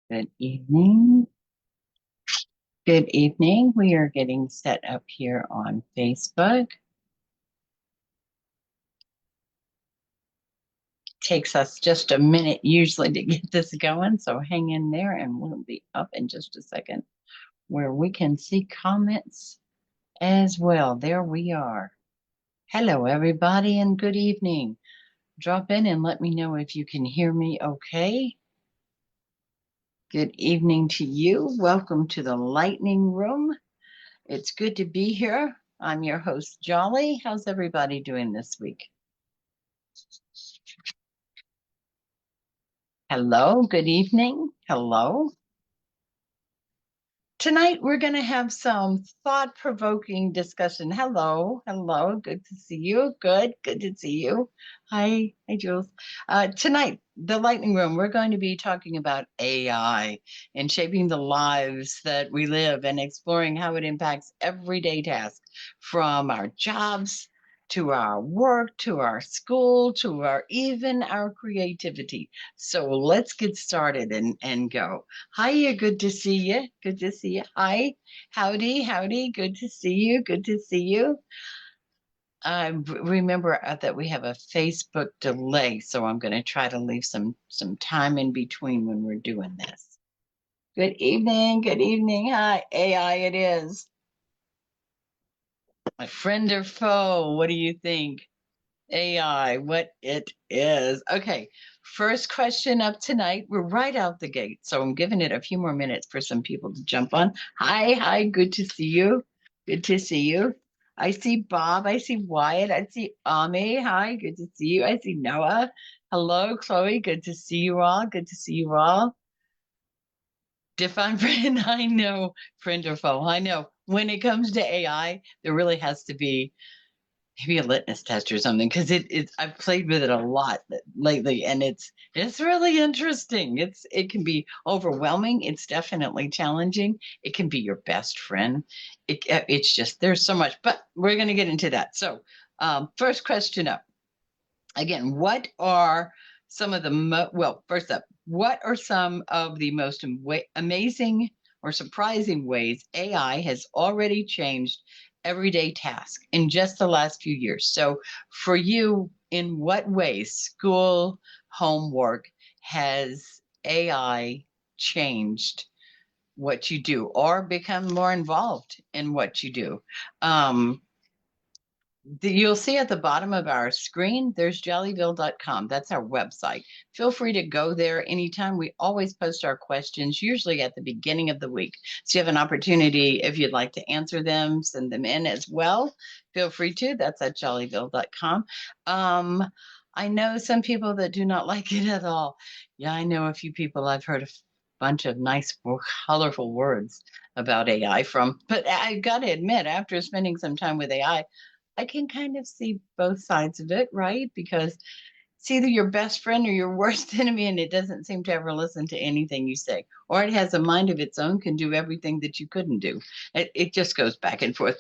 Good evening. Good evening. We are getting set up here on Facebook. Takes us just a minute usually to get this going, so hang in there and we'll be up in just a second where we can see comments as well. There we are. Hello, everybody, and good evening. Drop in and let me know if you can hear me okay. Good evening to you. Welcome to the Lightning Room. It's good to be here. I'm your host, Jolly. How's everybody doing this week? Hello, good evening. Hello. Tonight we're going to have some thought-provoking discussion. Hello, hello. Good to see you. Good to see you. Hi, Jules. Tonight, the Lightning Room, we're going to be talking about AI and shaping the lives that we live and exploring how it impacts everyday tasks from our jobs to our work, to our school, to our even our creativity. So let's get started and go. Hiya, good to see you. Good to see you. Hi, howdy. Good to see you. Good to see you. I remember that we have a Facebook delay, so I'm going to try to leave some time in between when we're doing this. Good evening. Good evening. Hi, AI. It is my friend or foe. What do you think? AI, what it is. Okay, first question up tonight. We're right out the gate, so I'm giving it a few more minutes for some people to jump on. Hi, good to see you. Good to see you. I see Bob. I see Wyatt. I see Ami. Hi, good to see you. I see Noah. Hello, Chloe. Good to see you all. Good to see you all. Define friend. I know, friend or foe. I know. When it comes to AI, there really has to be maybe a litmus test or something because it's I've played with it a lot lately and it's really interesting. It can be overwhelming. It's definitely challenging. It can be your best friend. It's just there's so much, but we're going to get into that. So, first question up again, what are some of the well, first up, what are some of the most amazing or surprising ways AI has already changed everyday tasks in just the last few years? So for you, in what ways school homework has AI changed what you do or become more involved in what you do? Um, You'll see at the bottom of our screen, there's jellyville.com. That's our website. Feel free to go there anytime. We always post our questions, usually at the beginning of the week. So you have an opportunity, if you'd like to answer them, send them in as well. Feel free to. That's at jellyville.com. I know some people that do not like it at all. Yeah, I know a few people. I've heard a bunch of nice, colorful words about AI from, but I got to admit, after spending some time with AI, I can kind of see both sides of it, right? Because it's either your best friend or your worst enemy, and it doesn't seem to ever listen to anything you say. Or it has a mind of its own, can do everything that you couldn't do. It just goes back and forth.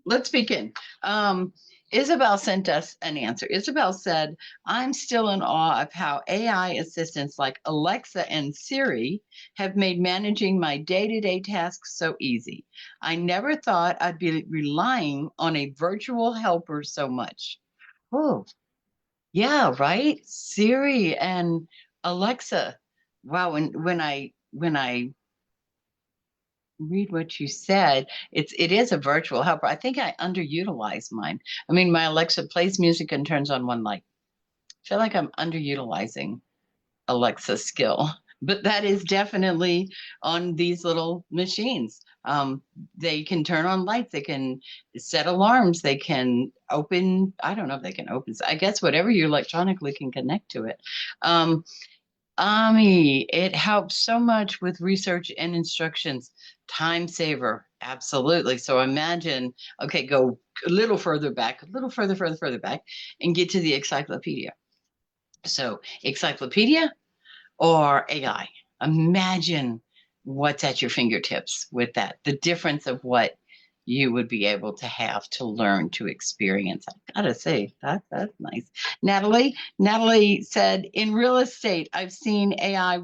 Let's begin. Um, Isabel sent us an answer. Isabel said, I'm still in awe of how AI assistants like Alexa and Siri have made managing my day to day tasks so easy. I never thought I'd be relying on a virtual helper so much. Oh, yeah, right? Siri and Alexa. Wow, and when I read what you said, it is a virtual helper. I think I underutilize mine. I mean, my Alexa plays music and turns on one light. I feel like I'm underutilizing Alexa's skill, but that is definitely on these little machines. They can turn on lights, they can set alarms, they can open, I don't know if they can open, I guess whatever you electronically can connect to it. Um, Ami, it helps so much with research and instructions. Time saver, absolutely. So imagine, okay, go a little further back, a little further back, and get to the encyclopedia. So, encyclopedia or AI? Imagine what's at your fingertips with that. The difference of what you would be able to have to learn to experience. I gotta say that's nice. Natalie said, in real estate, I've seen AI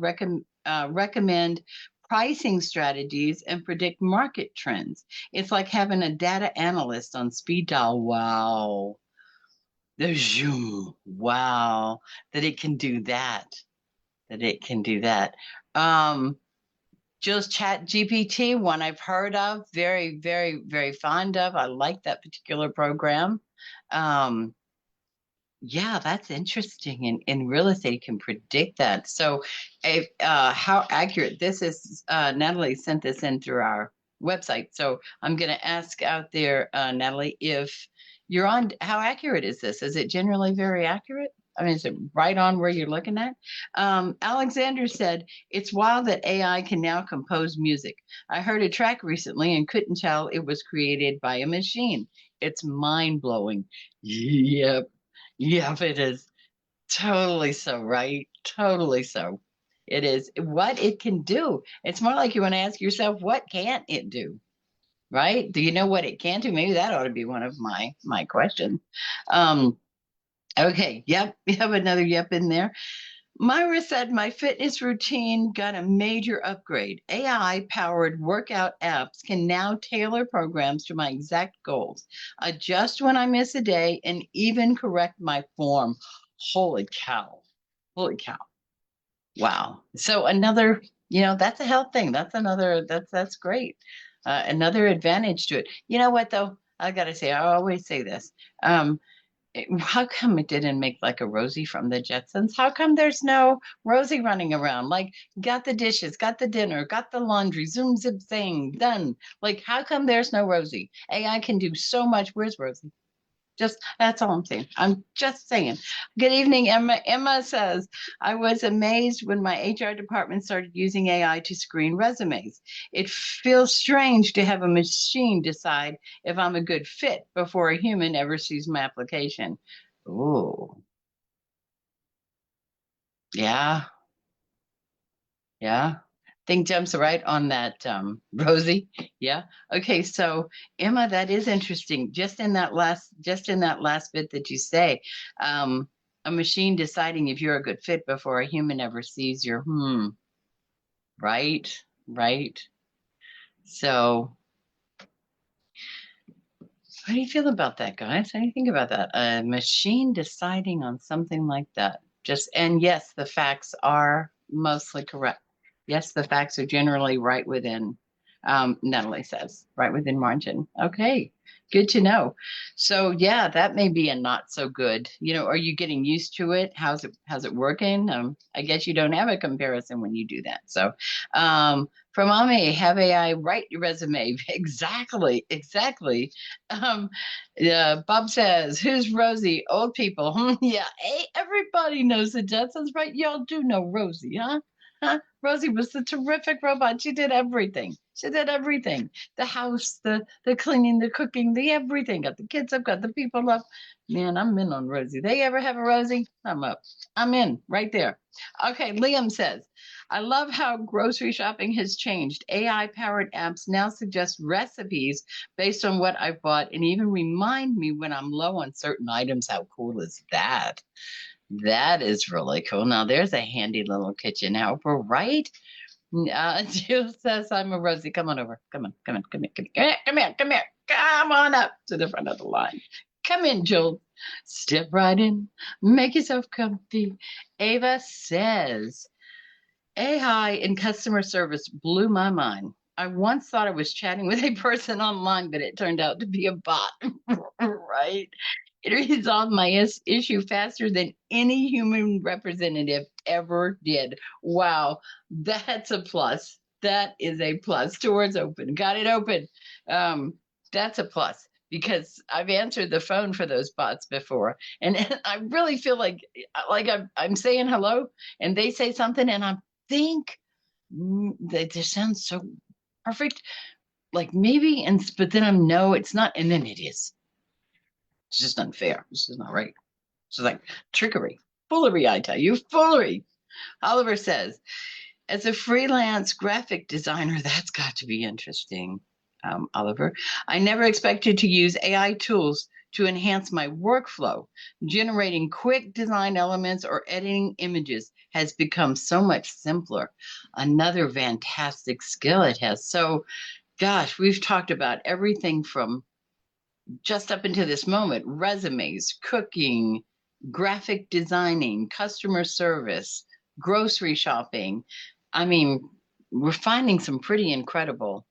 recommend pricing strategies and predict market trends. It's like having a data analyst on speed dial. Wow. The zoom. Wow. That it can do that. That it can do that. Just Chat GPT, one I've heard of, very, very, very fond of. I like that particular program. Um, yeah, that's interesting. In real estate, you can predict that. So, if, how accurate this is, Natalie sent this in through our website. So, I'm going to ask out there, Natalie, if you're on, how accurate is this? Is it generally very accurate? I mean, is it right on where you're looking at? Alexander said, it's wild that AI can now compose music. I heard a track recently and couldn't tell it was created by a machine. It's mind blowing. Yep. Yep, it is. Totally so, right? Totally so. It is what it can do. It's more like you want to ask yourself, what can't it do? Right? Do you know what it can do? Maybe that ought to be one of my questions. Um, okay, yep, we have another yep in there. Myra said my fitness routine got a major upgrade. AI powered workout apps can now tailor programs to my exact goals, adjust when I miss a day, and even correct my form. Holy cow. Holy cow. Wow. So another, that's a health thing. That's another, that's great. Another advantage to it. You know what though? I gotta say, I always say this. How come it didn't make like a Rosie from the Jetsons? How come there's no Rosie running around? Like, got the dishes, got the dinner, got the laundry, zoom zip thing done. Like, how come there's no Rosie? AI can do so much. Where's Rosie? Just that's all I'm saying. I'm just saying. Good evening, Emma. Emma says, I was amazed when my HR department started using AI to screen resumes. It feels strange to have a machine decide if I'm a good fit before a human ever sees my application. Oh, yeah, yeah. Thing jumps right on that, Rosie. Yeah. Okay. So Emma, that is interesting. Just in that last bit that you say, um, a machine deciding if you're a good fit before a human ever sees your right, right. So how do you feel about that, guys? How do you think about that? A machine deciding on something like that. And yes, the facts are mostly correct. Yes, the facts are generally right within, Natalie says, right within margin. Okay, good to know. So yeah, that may be a not so good. Are you getting used to it? How's it working? I guess you don't have a comparison when you do that. So, from Ame, have AI write your resume. Exactly, exactly. Yeah, Bob says, who's Rosie? Old people. Yeah, hey, everybody knows the Jetsons, right? Y'all do know Rosie, huh? Huh? Rosie was the terrific robot. She did everything. She did everything. The house, the cleaning, the cooking, the everything. Got the kids up, got the people up. Man, I'm in on Rosie. They ever have a Rosie? I'm up. I'm in right there. Okay, Liam says, I love how grocery shopping has changed. AI powered apps now suggest recipes based on what I've bought and even remind me when I'm low on certain items. How cool is that? That is really cool. Now, there's a handy little kitchen helper, right? Jill says, I'm a Rosie. Come on over. Come on, come on, come here, come here, come here, come here. Come on up to the front of the line. Come in, Jill. Step right in. Make yourself comfy. Ava says, AI in customer service blew my mind. I once thought I was chatting with a person online, but it turned out to be a bot, right? It resolved my issue faster than any human representative ever did. Wow, that's a plus. That is a plus. Doors open. Got it open. Um, that's a plus because I've answered the phone for those bots before, and I really feel like I'm saying hello, and they say something, and I'm think they just sound so perfect. Like maybe, but then I'm no, it's not, and then it is. It's just unfair. This is not right. It's like trickery, foolery. I tell you, foolery. Oliver says, as a freelance graphic designer, that's got to be interesting. Oliver, I never expected to use AI tools to enhance my workflow. Generating quick design elements or editing images has become so much simpler. Another fantastic skill it has. So, gosh, we've talked about everything from just up into this moment: resumes, cooking, graphic designing, customer service, grocery shopping. I mean, we're finding some pretty incredible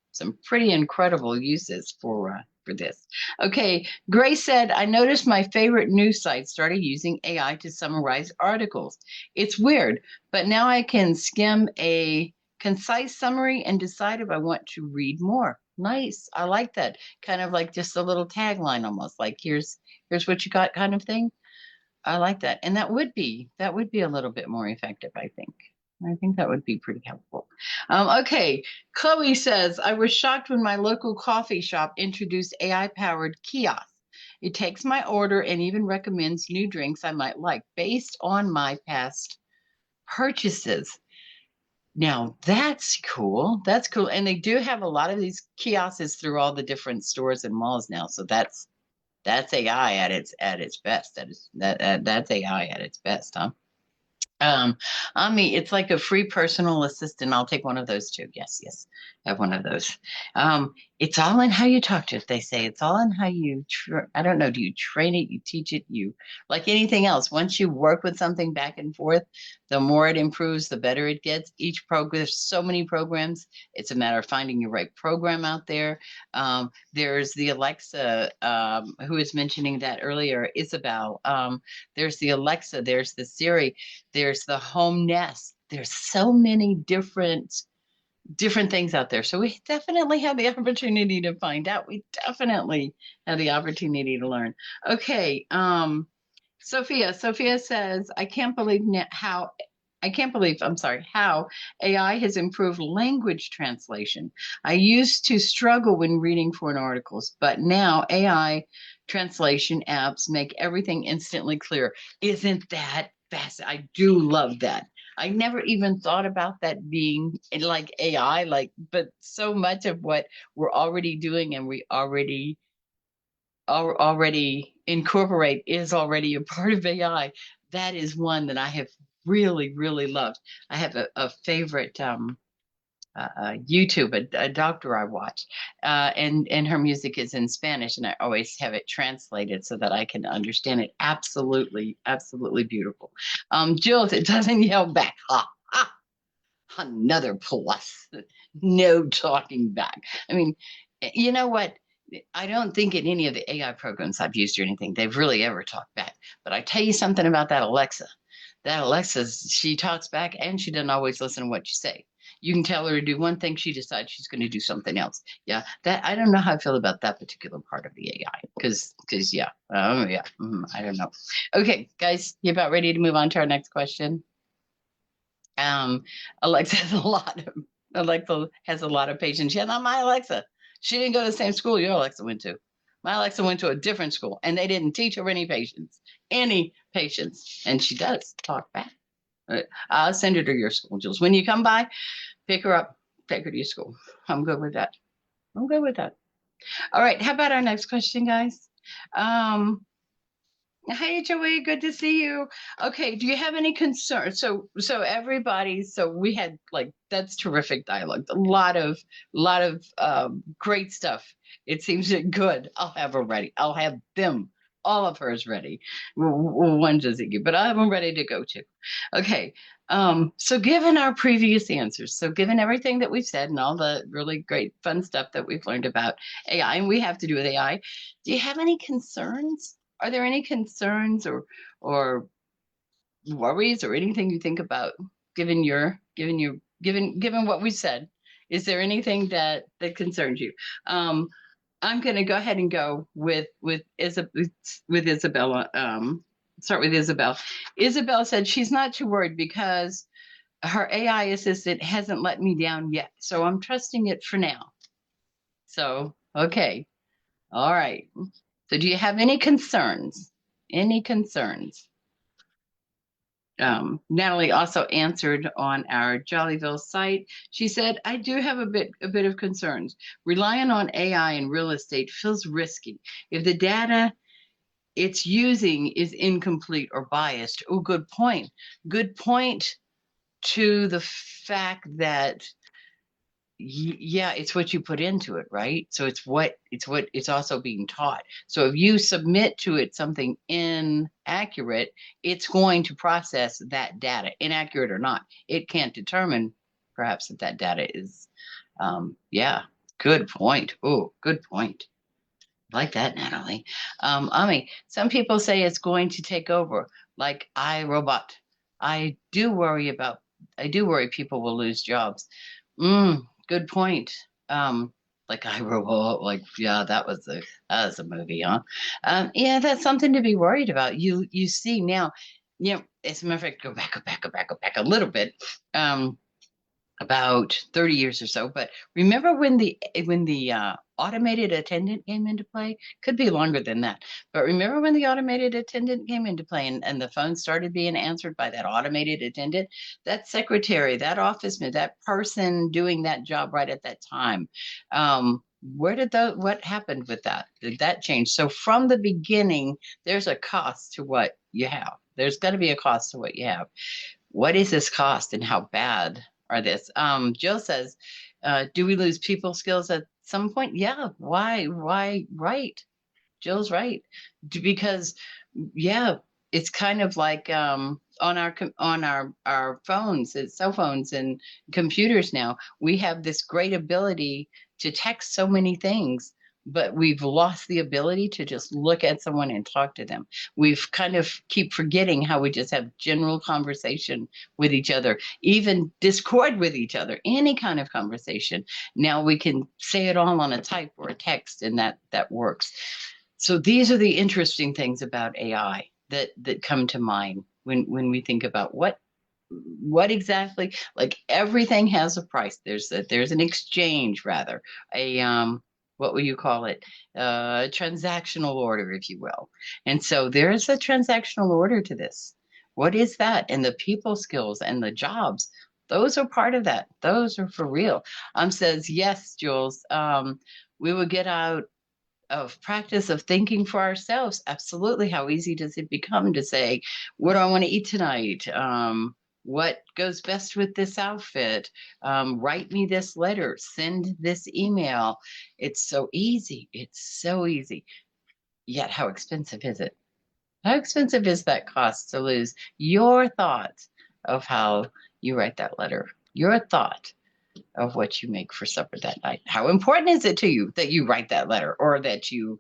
uses for this. Okay, Grace said, I noticed my favorite news site started using AI to summarize articles. It's weird, but now I can skim a concise summary and decide if I want to read more. Nice. I like that. Kind of like just a little tagline, almost like here's what you got kind of thing. I like that. And that would be a little bit more effective, I think. I think that would be pretty helpful. Okay, Chloe says, I was shocked when my local coffee shop introduced AI-powered kiosks. It takes my order and even recommends new drinks I might like based on my past purchases. Now that's cool. That's cool. And they do have a lot of these kiosks through all the different stores and malls now. So that's AI at its best. That's AI at its best, huh? Um, it's like a free personal assistant. I'll take one of those too. Yes, yes, have one of those. It's all in how you talk to it. They say it's all in how you. I don't know. Do you train it? You teach it? You like anything else? Once you work with something back and forth, the more it improves, the better it gets. Each program, there's so many programs. It's a matter of finding your right program out there. There's the Alexa, who was mentioning that earlier, Isabel. There's the Alexa. There's the Siri. There's the home nest. There's so many different things out there. So we definitely have the opportunity to find out. We definitely have the opportunity to learn. Okay, Sophia. Sophia says, I'm sorry, how AI has improved language translation. I used to struggle when reading foreign articles, but now AI translation apps make everything instantly clear. Isn't that fast? I do love that. I never even thought about that being like AI, but so much of what we're already doing and we already incorporate is already a part of AI. That is one that I have really, really loved. I have a favorite YouTube, a doctor I watch, and her music is in Spanish, and I always have it translated so that I can understand it. Absolutely, absolutely beautiful. Jules, it doesn't yell back. Ha, ha, another plus. No talking back. I mean, you know what? I don't think in any of the AI programs I've used or anything, they've really ever talked back. But I tell you something about that Alexa. That Alexa, she talks back and she doesn't always listen to what you say. You can tell her to do one thing, she decides she's going to do something else. Yeah, that I don't know how I feel about that particular part of the AI because yeah, I don't know. Okay, guys, you about ready to move on to our next question? Um, Alexa has a lot of patience. Yeah, not my Alexa. She didn't go to the same school your Alexa went to. My Alexa went to a different school, and they didn't teach her any patience, and she does talk back. I'll send her to your school, Jules. When you come by, pick her up, take her to your school. I'm good with that. I'm good with that. All right. How about our next question, guys? Um, Hey Joey, good to see you. Okay, do you have any concerns? So we had like that's terrific dialogue. A lot of great stuff. It seems good. I'll have her ready. I'll have them, all of hers ready. One doesn't give, but I'll have them ready to go to. Okay. So given our previous answers, so given everything that we've said and all the really great fun stuff that we've learned about AI and we have to do with AI, do you have any concerns? Are there any concerns or worries or anything you think about given what we said? Is there anything that concerns you? I'm going to go ahead and go with Isabella. Start with Isabel. Isabel said she's not too worried because her AI assistant hasn't let me down yet, so I'm trusting it for now. So okay, all right. So do you have any concerns? Any concerns? Natalie also answered on our Jollyville site. She said, I do have a bit of concerns. Relying on AI in real estate feels risky. If the data it's using is incomplete or biased. Oh, good point. Good point to the fact that yeah, it's what you put into it, right? So it's also being taught. So if you submit to it something inaccurate, it's going to process that data, inaccurate or not. It can't determine perhaps that that data is, yeah, good point. Oh, good point. Like that, Natalie. Ami, some people say it's going to take over, like iRobot. I do worry about, I do worry people will lose jobs. Good point. Like iRobot, like yeah, that was a movie, huh? Yeah, that's something to be worried about. You see now, as a matter of fact, go back a little bit. Um, about 30 years or so. But remember when the automated attendant came into play? Could be longer than that. But remember when the automated attendant came into play and the phone started being answered by that automated attendant? That secretary, that office man, that person doing that job right at that time. Where did what happened with that? Did that change? So from the beginning, there's a cost to what you have. There's got to be a cost to what you have. What is this cost and how bad are this? Jill says, do we lose people skills at some point? Yeah. Why? Why? Right. Jill's right. Because yeah, it's kind of like on our phones, cell phones and computers now, we have this great ability to text so many things, but we've lost the ability to just look at someone and talk to them. We've kind of keep forgetting how we just have general conversation with each other, even discord with each other, any kind of conversation. Now we can say it all on a type or a text, and that works. So these are the interesting things about AI that come to mind when we think about what exactly, like everything has a price. There's an exchange, rather, a what will you call it? Transactional order, if you will. And so there's a transactional order to this. What is that? And the people skills and the jobs, those are part of that. Those are for real. Says yes, Jules. We will get out of practice of thinking for ourselves. Absolutely. How easy does it become to say, what do I want to eat tonight? What goes best with this outfit? Write me this letter, send this email. It's so easy. It's so easy. Yet, how expensive is it? How expensive is that cost to lose your thought of how you write that letter? Your thought of what you make for supper that night. How important is it to you that you write that letter or that you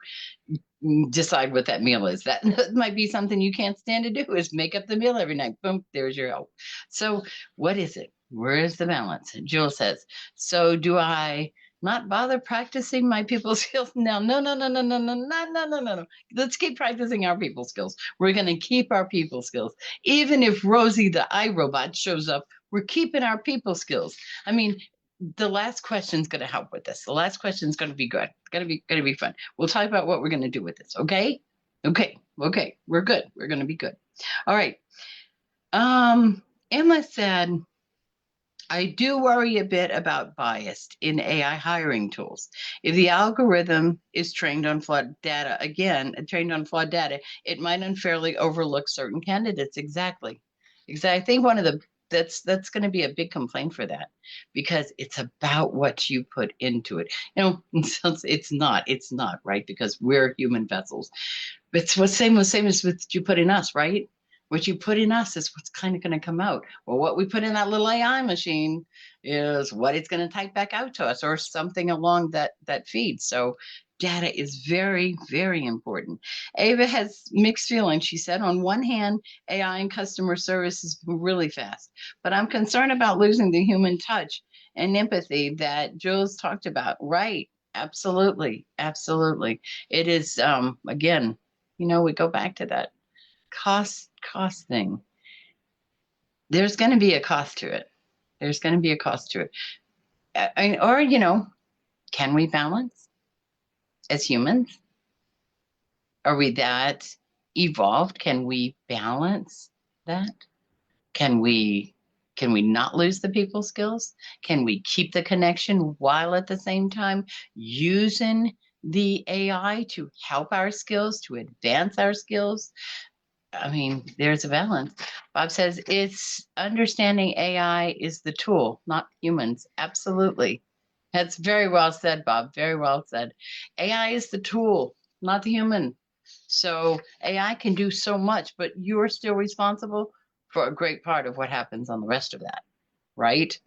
decide what that meal is? That might be something you can't stand to do, is make up the meal every night. Boom, there's your help. So what is it? Where is the balance? Jill says, so do I not bother practicing my people skills? No, no, no, no, no, no, no, no, no, no, no, no. Let's keep practicing our people skills. We're going to keep our people skills. Even if Rosie the iRobot shows up, we're keeping our people skills. I mean, the last question is going to help with this. The last question is going to be good. It's going to be fun. We'll talk about what we're going to do with this. Okay. Okay. Okay. We're good. We're going to be good. All right. Emma said, I do worry a bit about bias in AI hiring tools. If the algorithm is trained on flawed data, it might unfairly overlook certain candidates. Exactly. Exactly. I think one of the that's going to be a big complaint for that, because it's about what you put into it. It's not right, because we're human vessels. But it's same as what you put in us, right? What you put in us is what's kind of going to come out. Well, what we put in that little AI machine is what it's going to type back out to us, or something along that feed. So data is very, very important. Ava has mixed feelings. She said, on one hand, AI and customer service is really fast, but I'm concerned about losing the human touch and empathy that Jules talked about. Right. Absolutely. Absolutely. It is, again, we go back to that cost thing. There's going to be a cost to it. There's going to be a cost to it. Or, can we balance as humans? Are we that evolved? Can we balance that? Can we not lose the people skills? Can we keep the connection while at the same time using the AI to help our skills, to advance our skills. I mean, there's a balance. Bob says it's understanding AI is the tool, not humans. Absolutely. That's very well said, Bob. Very well said. AI is the tool, not the human. So AI can do so much, but you're still responsible for a great part of what happens on the rest of that, right?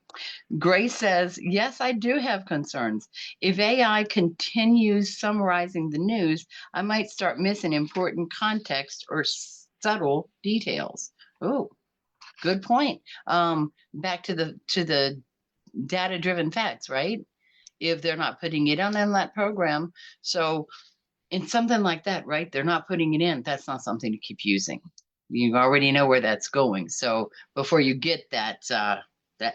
Grace says, yes, I do have concerns. If AI continues summarizing the news, I might start missing important context or subtle details. Oh, good point. Back to the data-driven facts, right? If they're not putting it on in that program. So in something like that, right? They're not putting it in. That's not something to keep using. You already know where that's going. So before you get that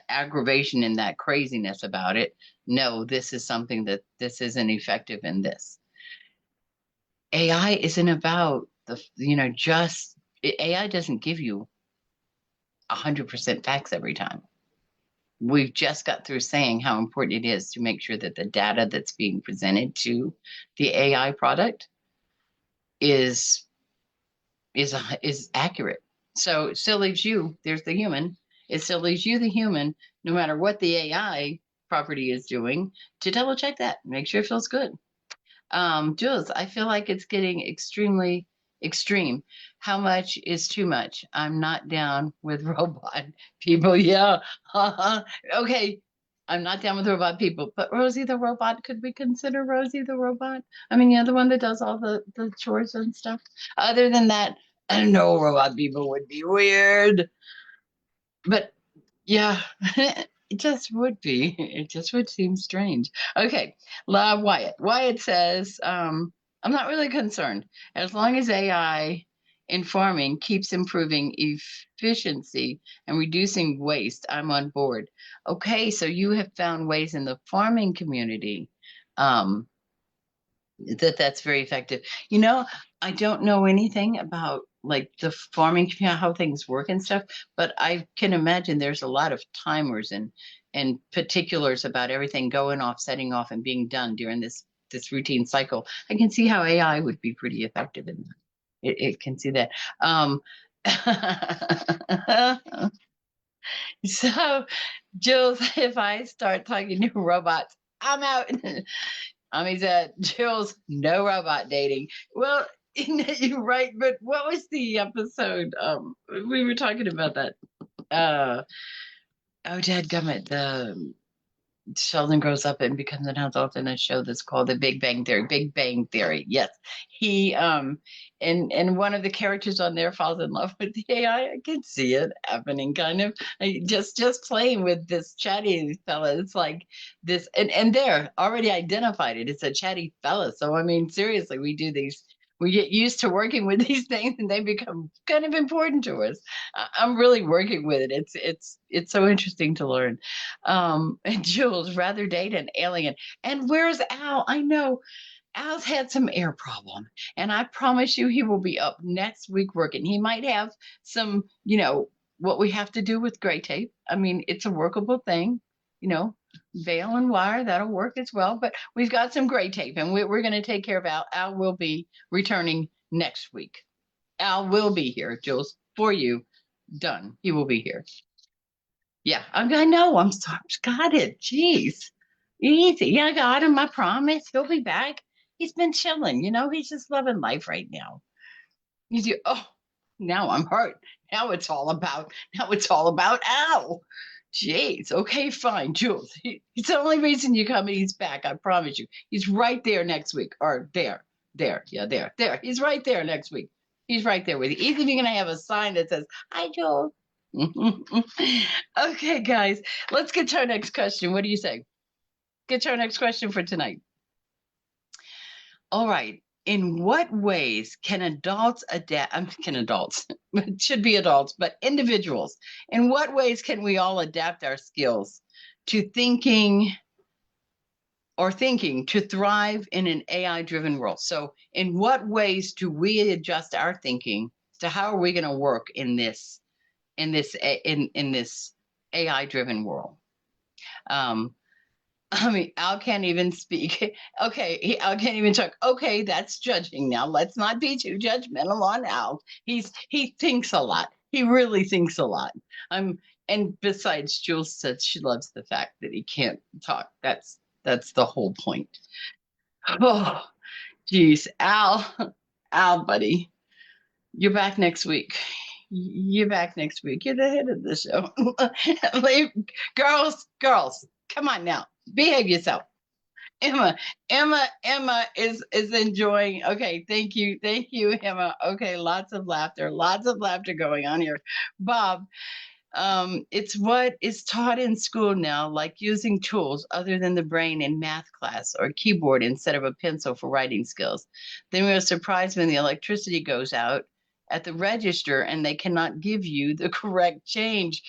aggravation and that craziness about it, no, this is something that this isn't effective in this. AI isn't about just AI doesn't give you 100% facts every time. We've just got through saying how important it is to make sure that the data that's being presented to the AI product is is accurate. So it still leaves you, there's the human, it still leaves you, the human, no matter what the AI property is doing, to double check that, make sure it feels good. Jules, I feel like it's getting extremely extreme. How much is too much? I'm not down with robot people. Yeah. Okay. I'm not down with robot people, but Rosie the robot, could we consider Rosie the robot? I mean, yeah, the one that does all the chores and stuff. Other than that, I know robot people would be weird, but yeah, it just would be. It just would seem strange. Okay, Wyatt. Wyatt says, I'm not really concerned. As long as AI in farming keeps improving efficiency and reducing waste, I'm on board. Okay, so you have found ways in the farming community um, that's very effective. You know, I don't know anything about like the farming, how things work and stuff, but I can imagine there's a lot of timers and particulars about everything going off, setting off, and being done during this routine cycle. I can see how AI would be pretty effective in that. It can see that. So, Jules, if I start talking to robots, I'm out. Ami said, Jules, no robot dating. Well, you're right, but what was the episode? We were talking about that. Oh, dadgummit, the Sheldon grows up and becomes an adult in a show that's called The Big Bang Theory. Big Bang Theory. Yes. He and one of the characters on there falls in love with the AI. I can see it happening kind of. Just playing with this chatty fella. It's like this and they're already identified it. It's a chatty fella. So I mean, seriously, we get used to working with these things and they become kind of important to us. I'm really working with it. It's so interesting to learn. And Jules, rather date an alien. And where's Al? I know Al's had some air problem, and I promise you he will be up next week working. He might have some, what we have to do with gray tape. I mean, it's a workable thing, you know, veil and wire, that'll work as well. But we've got some gray tape, and we're going to take care of Al. Al will be returning next week. Al will be here, Jules, for you. Done. He will be here. Yeah, I know. I'm sorry. Got it. Jeez. Easy. Yeah, I got him. I promise. He'll be back. He's been chilling. He's just loving life right now. Oh, now I'm hurt. Now it's all about Al. Jeez. Okay, fine. Jules. It's the only reason you come and he's back. I promise you. He's right there next week. Or there. There. Yeah, there. He's right there next week. He's right there with you. Even if you're gonna have a sign that says, "Hi, Jules." Okay, guys, let's get to our next question. What do you say? Get to our next question for tonight. All right. In what ways can adults adapt? Can adults, it should be adults, but individuals. In what ways can we all adapt our skills to thinking to thrive in an AI driven world? So, in what ways do we adjust our thinking to how are we going to work in this AI driven world? Um, I mean, Al can't even speak. Okay, Al can't even talk. Okay, that's judging now. Let's not be too judgmental on Al. He thinks a lot. He really thinks a lot. I'm and besides, Jules said she loves the fact that he can't talk. That's the whole point. Oh, geez, Al, buddy, you're back next week. You're back next week. You're the head of the show. Girls, come on now, behave yourself. Emma, Emma is enjoying. Okay, thank you, Emma. Okay, lots of laughter going on here. Bob, it's what is taught in school now, like using tools other than the brain in math class or keyboard instead of a pencil for writing skills. Then we are surprised when the electricity goes out at the register and they cannot give you the correct change.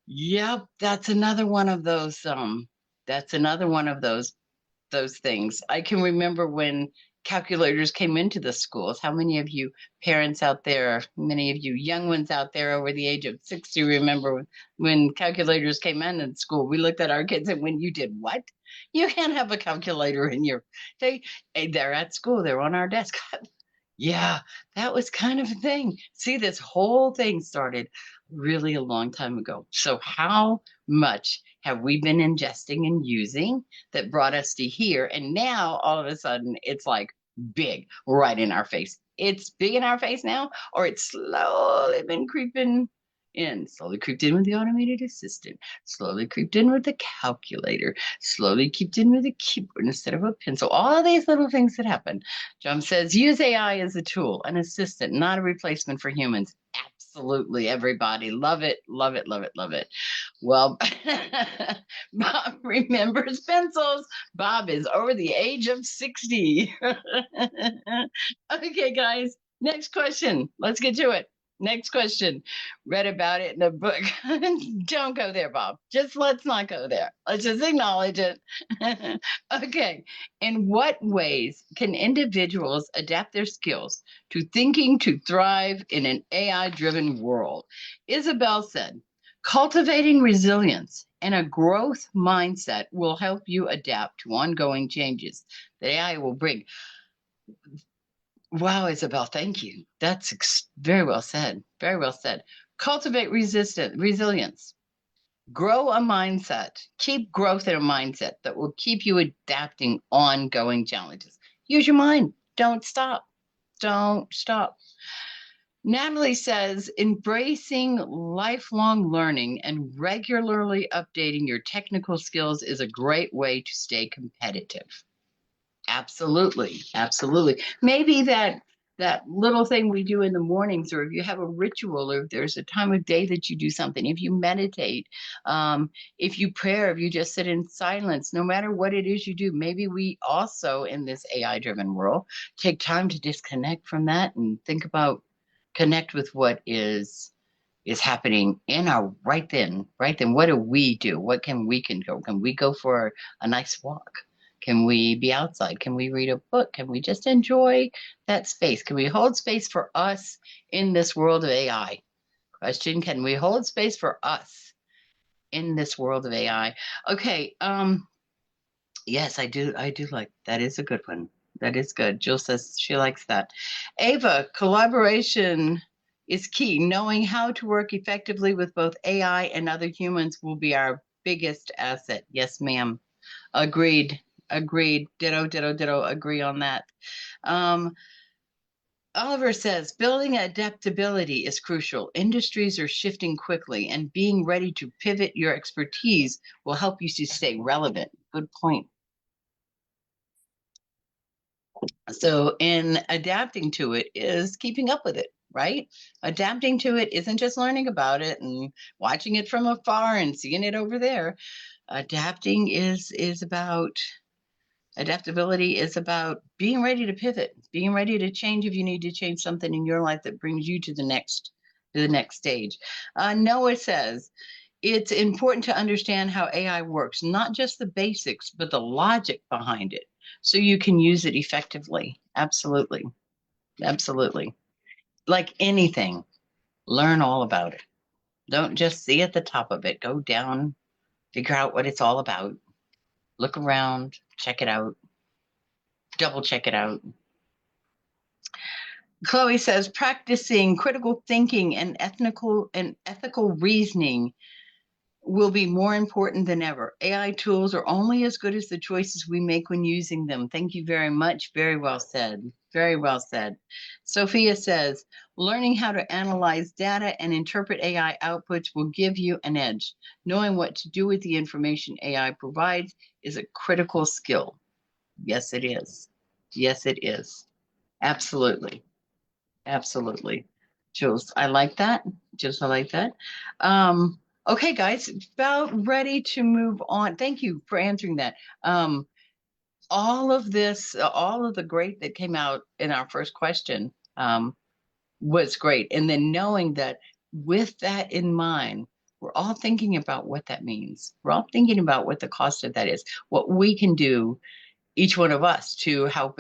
Yep, that's another one of those. That's another one of those things. I can remember when calculators came into the schools. How many of you parents out there, many of you young ones out there over the age of 60 remember when calculators came in school? We looked at our kids and when you did what? You can't have a calculator in your they're at school, they're on our desk. Yeah, that was kind of a thing. See, this whole thing started really a long time ago. So, how much have we been ingesting and using that brought us to here? And now, all of a sudden, it's like big right in our face. It's big in our face now, or it's slowly been creeping in, slowly creeped in with the automated assistant, slowly creeped in with the calculator, slowly creeped in with a keyboard instead of a pencil. All these little things that happen. John says, use AI as a tool, an assistant, not a replacement for humans. Absolutely, everybody. Love it, love it, love it, love it. Well, Bob remembers pencils. Bob is over the age of 60. Okay, guys, next question. Let's get to it. Next question. Read about it in a book. Don't go there, Bob. Just let's not go there. Let's just acknowledge it. Okay. In what ways can individuals adapt their skills to thinking to thrive in an AI driven world? Isabel said, cultivating resilience and a growth mindset will help you adapt to ongoing changes that AI will bring. Wow, Isabel, thank you. That's very well said. Very well said. Cultivate resilience. Grow a mindset. Keep growth in a mindset that will keep you adapting ongoing challenges. Use your mind. Don't stop. Don't stop. Natalie says embracing lifelong learning and regularly updating your technical skills is a great way to stay competitive. Absolutely, absolutely. Maybe that little thing we do in the mornings, or if you have a ritual, or if there's a time of day that you do something, if you meditate, if you pray, if you just sit in silence, no matter what it is you do, maybe we also in this AI-driven world take time to disconnect from that and think about connect with what is happening in our right then. What do we do? What can we can go? Can we go for a nice walk? Can we be outside? Can we read a book? Can we just enjoy that space? Can we hold space for us in this world of AI? Question, can we hold space for us in this world of AI? Okay, yes, I do like that is a good one. That is good. Jill says she likes that. Ava, collaboration is key. Knowing how to work effectively with both AI and other humans will be our biggest asset. Yes, ma'am. Agreed. Agreed. Ditto, ditto, ditto. Agree on that. Um, Oliver says building adaptability is crucial. Industries are shifting quickly, and being ready to pivot your expertise will help you to stay relevant. Good point. So, in adapting to it is keeping up with it, right? Adapting to it isn't just learning about it and watching it from afar and seeing it over there. Adapting is about Adaptability is about being ready to pivot, being ready to change if you need to change something in your life that brings you to the next stage. Noah says it's important to understand how AI works, not just the basics, but the logic behind it, so you can use it effectively. Absolutely, absolutely. Like anything, learn all about it. Don't just see at the top of it. Go down, figure out what it's all about. Look around, check it out, double check it out. Chloe says practicing critical thinking and ethical reasoning will be more important than ever. AI tools are only as good as the choices we make when using them. Thank you very much. Very well said. Very well said. Sophia says, learning how to analyze data and interpret AI outputs will give you an edge. Knowing what to do with the information AI provides is a critical skill. Yes, it is. Yes, it is. Absolutely. Absolutely. Jules, I like that. Jules, I like that. Okay, guys, about ready to move on. Thank you for answering that. All of this, all of the great that came out in our first question was great. And then knowing that with that in mind, we're all thinking about what that means. We're all thinking about what the cost of that is, what we can do, each one of us, to help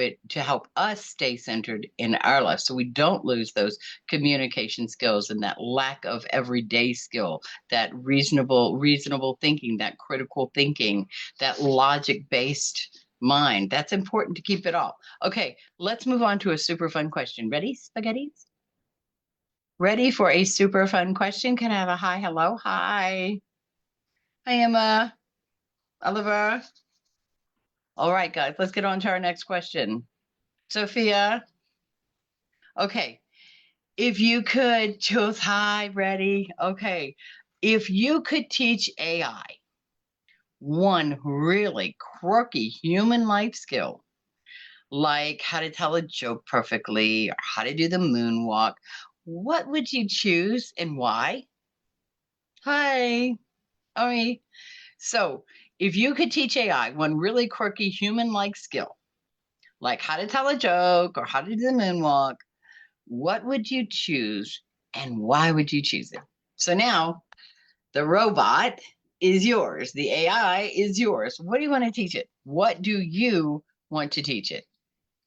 us stay centered in our life so we don't lose those communication skills and that lack of everyday skill, that reasonable thinking, that critical thinking, that logic based mind. That's important to keep it all. Okay, let's move on to a super fun question. Ready, spaghettis? Ready for a super fun question? Can I have a hi? Hello? Hi. Hi, Emma. Oliver. All right, guys, let's get on to our next question. Sophia. Okay. If you could choose, hi, ready? Okay. If you could teach AI one really quirky human life skill, like how to tell a joke perfectly or how to do the moonwalk, what would you choose and why? Hi. Ari. So, if you could teach AI one really quirky human-like skill, like how to tell a joke or how to do the moonwalk, what would you choose and why would you choose it? So now the robot is yours. The AI is yours. What do you want to teach it? What do you want to teach it?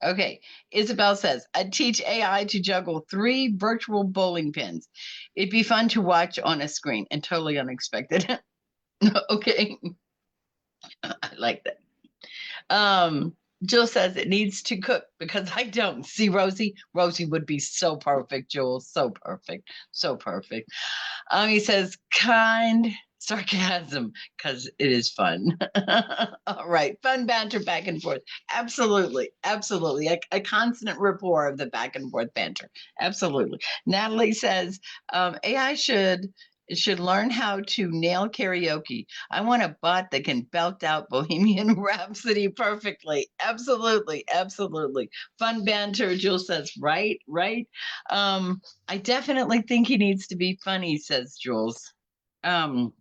Okay, Isabel says, I'd teach AI to juggle 3 virtual bowling pins. It'd be fun to watch on a screen and totally unexpected. Okay, I like that. Jill says it needs to cook because I don't. See, Rosie? Rosie would be so perfect, Jill. So perfect. So perfect. He says kind sarcasm because it is fun. All right. Fun banter back and forth. Absolutely. Absolutely. A constant rapport of the back and forth banter. Absolutely. Natalie says AI should learn how to nail karaoke. I want a bot that can belt out Bohemian Rhapsody perfectly. Absolutely, absolutely. Fun banter, Jules says, right, right. I definitely think he needs to be funny, says Jules. Um,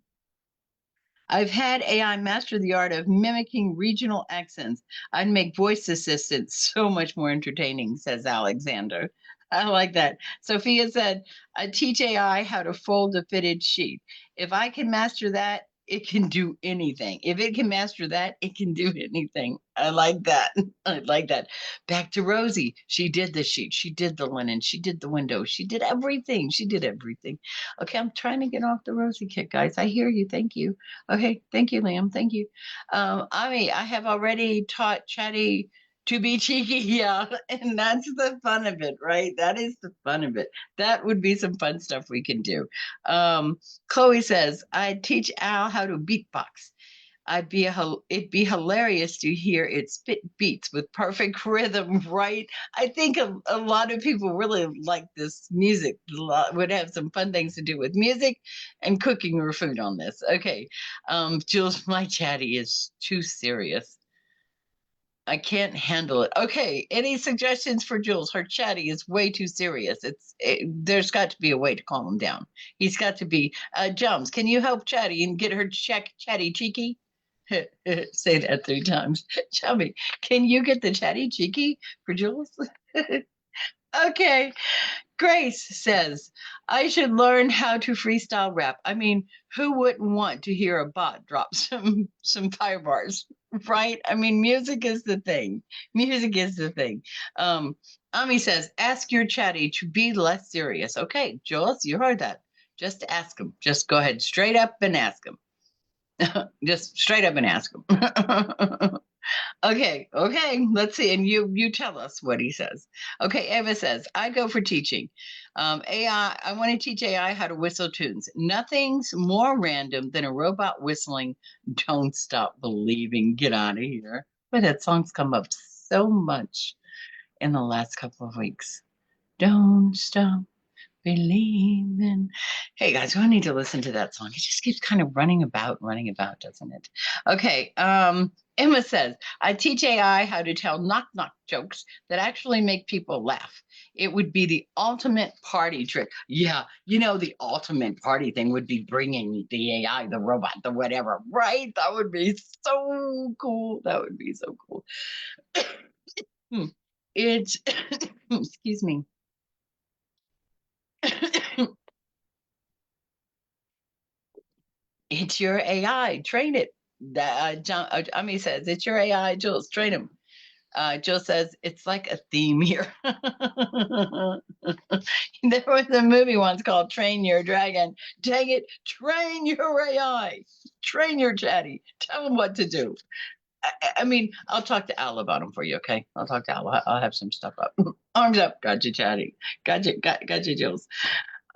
I've had AI master the art of mimicking regional accents. I'd make voice assistants so much more entertaining, says Alexander. I like that. Sophia said, I teach AI how to fold a fitted sheet. If I can master that, it can do anything. If it can master that, it can do anything. I like that. I like that. Back to Rosie. She did the sheet. She did the linen. She did the window. She did everything. She did everything. Okay, I'm trying to get off the Rosie kick, guys. I hear you. Thank you. Okay, thank you, Liam. Thank you. I have already taught Chatty to be cheeky, yeah, and that's the fun of it, right? That is the fun of it. That would be some fun stuff we can do. Chloe says, I teach Al how to beatbox. It'd be hilarious to hear it spit beats with perfect rhythm, right? I think a lot of people really like this music. Would have some fun things to do with music and cooking or food on this. Okay, Jules, my chatty is too serious. I can't handle it. Okay, any suggestions for Jules? Her chatty is way too serious. There's got to be a way to calm him down. He's got to be. Jones, can you help Chatty and get her chatty cheeky? Say that 3 times. Chubby, can you get the chatty cheeky for Jules? Okay. Grace says, I should learn how to freestyle rap. I mean, who wouldn't want to hear a bot drop some fire bars, right? I mean, music is the thing. Music is the thing. Ami says, ask your chatty to be less serious. Okay, Jules, you heard that. Just ask him. Just go ahead straight up and ask him. Just straight up and ask him. Okay. Let's see. And you tell us what he says. Okay, Eva says, I go for teaching. I want to teach AI how to whistle tunes. Nothing's more random than a robot whistling Don't Stop Believing. Get out of here. But that song's come up so much in the last couple of weeks. Don't stop believing. Hey guys, we need to listen to that song. It just keeps kind of running about, doesn't it? Okay. Emma says, I teach AI how to tell knock knock jokes that actually make people laugh. It would be the ultimate party trick. Yeah, the ultimate party thing would be bringing the AI, the robot, the whatever, right? That would be so cool. That would be so cool. It's, excuse me. It's your AI. Train it. Ami says, it's your AI, Jules. Train him. Jill says, it's like a theme here. There was a movie once called Train Your Dragon. Dang it, train your AI. Train your chatty. Tell him what to do. I mean, I'll talk to Al about him for you, okay? I'll talk to Al. I'll have some stuff up. Arms up. Gotcha, chatty. Gotcha, Jules.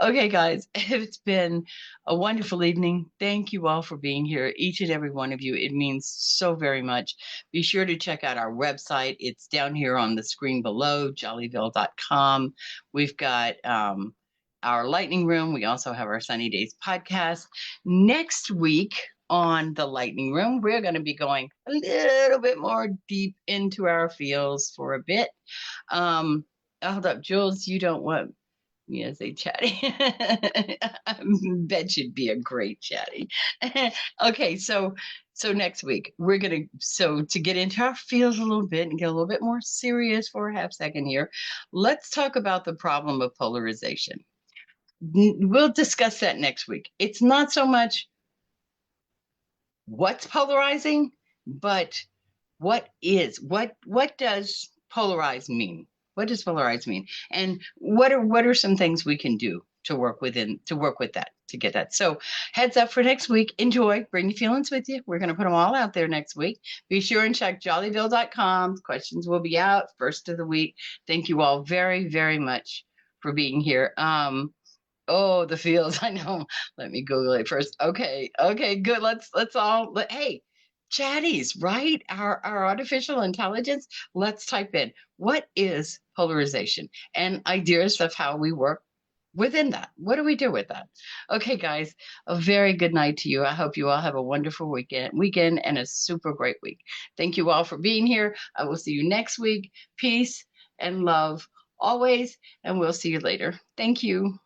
Okay, guys, it's been a wonderful evening. Thank you all for being here, each and every one of you. It means so very much. Be sure to check out our website. It's down here on the screen below, jollyville.com. We've got our lightning room. We also have our Sunny Days podcast. Next week on the lightning room, we're going to be going a little bit more deep into our fields for a bit. Hold up, Jules, you don't want as a chatty. I bet you'd be a great chatty. Okay, so next week we're gonna to get into our fields a little bit and get a little bit more serious for a half second here. Let's talk about the problem of polarization. We'll discuss that next week. It's not so much what's polarizing, but what does polarize mean? What does polarize mean? And what are some things we can do to work with that, to get that? So heads up for next week. Enjoy. Bring your feelings with you. We're going to put them all out there next week. Be sure and check jollyville.com. Questions will be out first of the week. Thank you all very, very much for being here. Oh, the fields. I know. Let me Google it first. Okay, good. Hey, chatties, right? Our artificial intelligence. Let's type in what is polarization and ideas of how we work within that. What do we do with that? Okay, guys, a very good night to you. I hope you all have a wonderful weekend and a super great week. Thank you all for being here. I will see you next week. Peace and love always, and we'll see you later. Thank you.